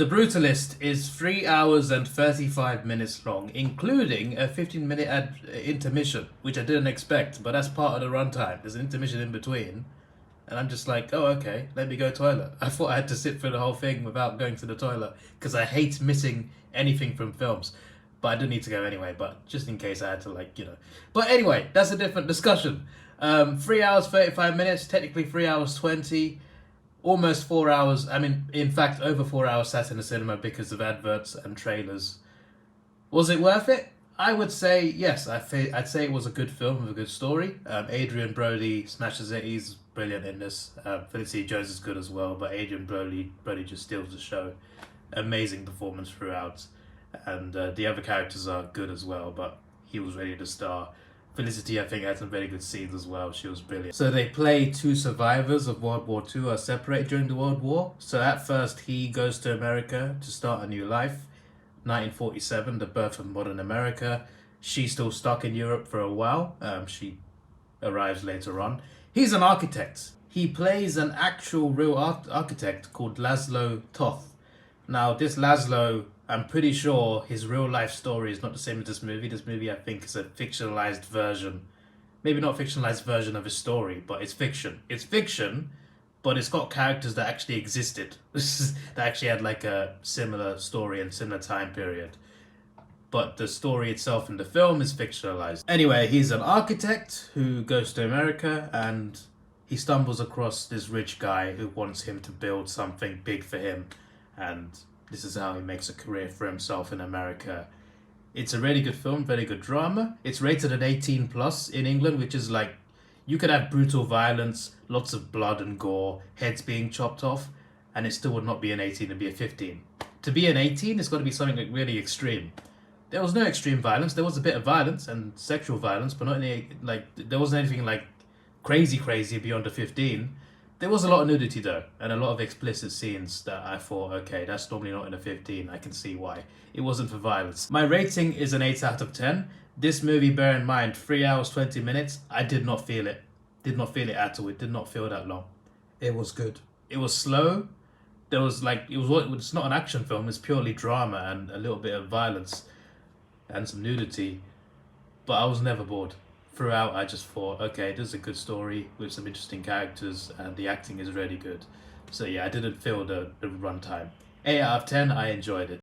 The Brutalist is 3 hours and 35 minutes long, including a 15-minute intermission, which I didn't expect, but that's part of the runtime. There's an intermission in between, and I'm just like, oh, okay, let me go toilet. I thought I had to sit through the whole thing without going to the toilet, because I hate missing anything from films. But I do need to go anyway, but just in case I had to, But anyway, that's a different discussion. 3 hours, 35 minutes, technically 3 hours, 20. Almost 4 hours, I mean, in fact, over 4 hours sat in the cinema because of adverts and trailers. Was it worth it? I would say yes. I'd say it was a good film with a good story. Adrian Brody smashes it. He's brilliant in this. Felicity Jones is good as well, but Adrian Brody just steals the show. Amazing performance throughout. And the other characters are good as well, but he was ready to star. Felicity, I think, had some very good scenes as well. She was brilliant. So they play two survivors of World War II are separated during the World War. So at first he goes to America to start a new life. 1947, the birth of modern America. She's still stuck in Europe for a while. She arrives later on. He's an architect. He plays an actual real architect called Laszlo Toth. Now this Laszlo, I'm pretty sure his real life story is not the same as this movie. This movie, I think, is a fictionalized version. Maybe not fictionalized version of his story, but it's fiction. It's fiction, but it's got characters that actually existed. That actually had like a similar story and similar time period. But the story itself in the film is fictionalized. Anyway, he's an architect who goes to America and he stumbles across this rich guy who wants him to build something big for him. And this is how he makes a career for himself in America. It's a really good film, very good drama. It's rated at 18 plus in England, which is like, you could have brutal violence, lots of blood and gore, heads being chopped off, and it still would not be an 18, it'd be a 15. To be an 18, it's got to be something like really extreme. There was no extreme violence. There was a bit of violence and sexual violence, but not any, there wasn't anything like crazy beyond a 15. There was a lot of nudity though, and a lot of explicit scenes that I thought, okay, that's normally not in a 15, I can see why. It wasn't for violence. My rating is an 8 out of 10. This movie, bear in mind, 3 hours, 20 minutes, I did not feel it. Did not feel it at all. It did not feel that long. It was good. It was slow. There was it's not an action film, it's purely drama and a little bit of violence and some nudity, but I was never bored. Throughout, I just thought, okay, this is a good story with some interesting characters and the acting is really good. So yeah, I didn't feel the runtime. 8 out of 10, I enjoyed it.